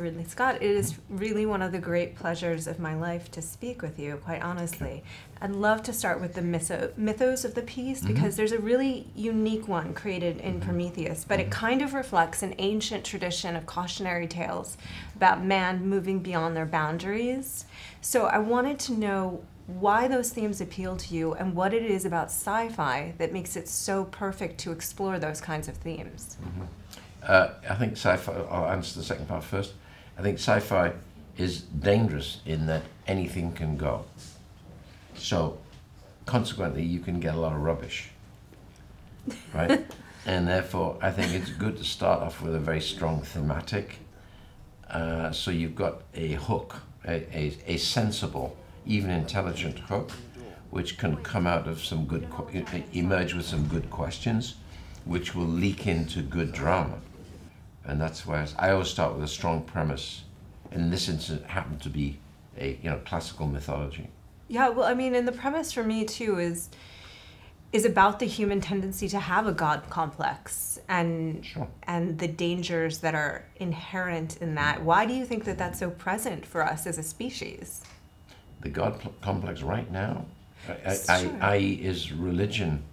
Ridley Scott. It is really one of the great pleasures of my life to speak with you, quite honestly. I'd love to start with the mythos of the piece, because there's a really unique one created in Prometheus, but it kind of reflects an ancient tradition of cautionary tales about man moving beyond their boundaries. So I wanted to know why those themes appeal to you and what it is about sci-fi that makes it so perfect to explore those kinds of themes. I think sci-fi, I'll answer the second part first. I think sci-fi is dangerous in that anything can go. So, consequently, you can get a lot of rubbish, right? And therefore, I think it's good to start off with a very strong thematic. So you've got a hook, a sensible, even intelligent hook, which can come out of some good, emerge with some good questions, which will leak into good drama. And that's why I always start with a strong premise. And in this instance, it happened to be a classical mythology. Yeah, well, I mean, and the premise for me too is about the human tendency to have a God complex and the dangers that are inherent in that. Why do you think that that's so present for us as a species? The God complex right now, i.e. is religion.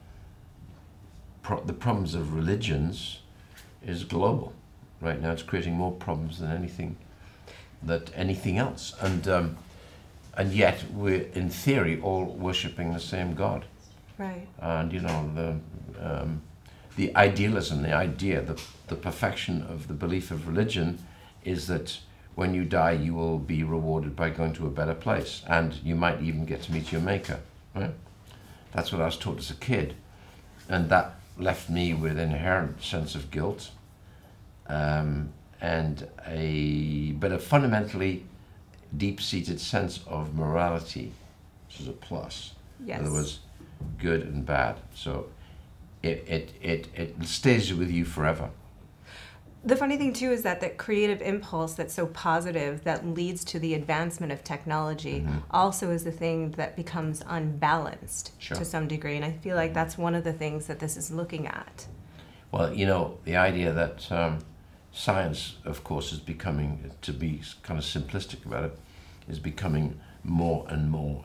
The problems of religions is global. Right now, it's creating more problems than anything else, and yet we're in theory all worshiping the same God. Right. And the idealism, the idea, the perfection of the belief of religion is that when you die, you will be rewarded by going to a better place, and you might even get to meet your maker. Right? That's what I was taught as a kid, and that left me with an inherent sense of guilt, but a fundamentally deep-seated sense of morality, which is a plus. Yes. In other words, good and bad. So it stays with you forever. The funny thing too is that creative impulse that's so positive that leads to the advancement of technology also is the thing that becomes unbalanced to some degree, and I feel like that's one of the things that this is looking at. Well, the idea that science, of course, is becoming, to be kind of simplistic about it, is becoming more and more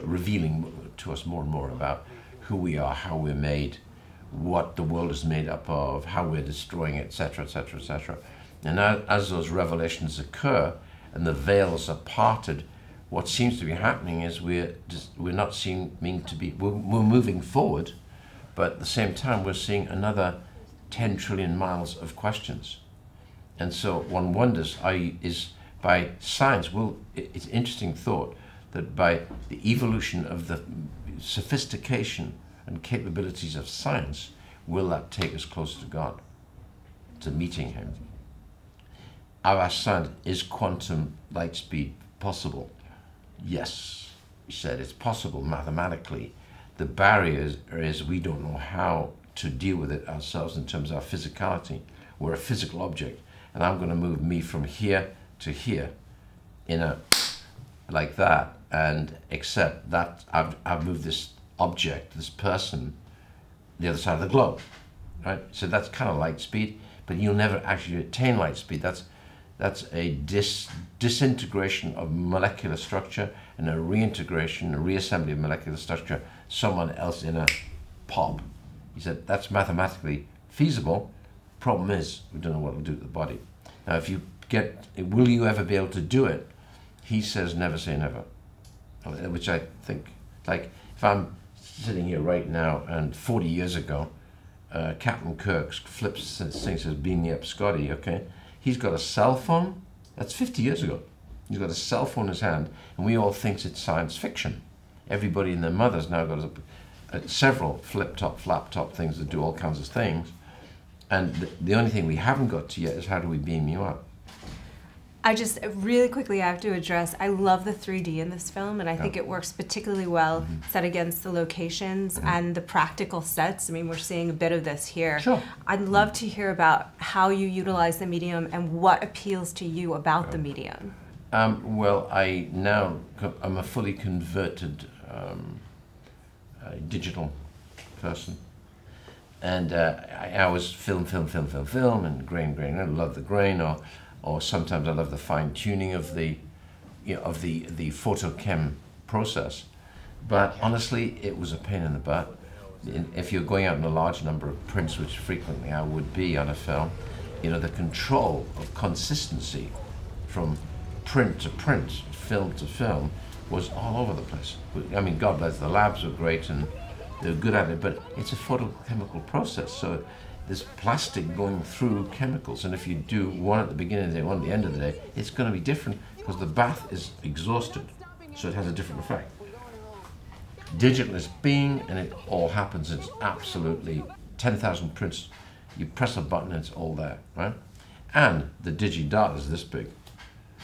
revealing to us more and more about who we are, how we're made, what the world is made up of, how we're destroying it, etc., etc., etc. And as those revelations occur and the veils are parted, what seems to be happening is we're moving forward, but at the same time we're seeing another 10 trillion miles of questions. And so one wonders, is by science, it's an interesting thought that by the evolution of the sophistication and capabilities of science, will that take us closer to God, to meeting Him? Our science, is quantum light speed possible? Yes, he said, it's possible mathematically. The barrier is we don't know how to deal with it ourselves in terms of our physicality. We're a physical object, and I'm going to move me from here to here like that, and accept that I've moved this object, this person, the other side of the globe, right? So that's kind of light speed, but you'll never actually attain light speed. That's a disintegration of molecular structure and a reintegration, a reassembly of molecular structure, someone else in a pop. He said that's mathematically feasible. Problem is, we don't know what it'll do to the body. Now, will you ever be able to do it? He says, never say never, which I think, like, if I'm sitting here right now and 40 years ago, Captain Kirk flips this thing, says, beam me up, Scotty, okay? He's got a cell phone. That's 50 years ago. He's got a cell phone in his hand, and we all think it's science fiction. Everybody and their mother's now got several flip-top, flap-top things that do all kinds of things. And the only thing we haven't got to yet is how do we beam you up? I just, really quickly, I have to address, I love the 3D in this film, and I think it works particularly well set against the locations and the practical sets. I mean, we're seeing a bit of this here. Sure. I'd love to hear about how you utilize the medium and what appeals to you about the medium. Well, I'm a fully converted digital person. And I was film, and grain. I love the grain. or sometimes I love the fine tuning of the, of the photochem process. But honestly, it was a pain in the butt. If you're going out in a large number of prints, which frequently I would be on a film, the control of consistency from print to print, film to film, was all over the place. I mean, God bless, the labs were great and they're good at it, but it's a photochemical process. So there's plastic going through chemicals, and if you do one at the beginning of the day, one at the end of the day, it's going to be different because the bath is exhausted, so it has a different effect. Digital is being, and it all happens. It's absolutely 10,000 prints. You press a button, it's all there, right? And the digi-data is this big.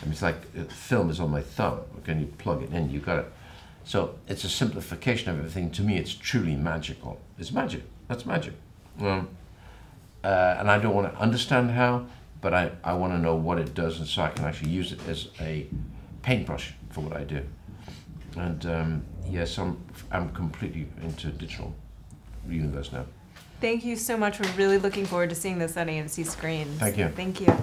I mean, it's like film is on my thumb. When you plug it in, you got it. So it's a simplification of everything. To me, it's truly magical. It's magic. That's magic. And I don't want to understand how, but I want to know what it does, and so I can actually use it as a paintbrush for what I do. And yes, I'm completely into digital universe now. Thank you so much. We're really looking forward to seeing this on AMC screens. Thank you. Thank you.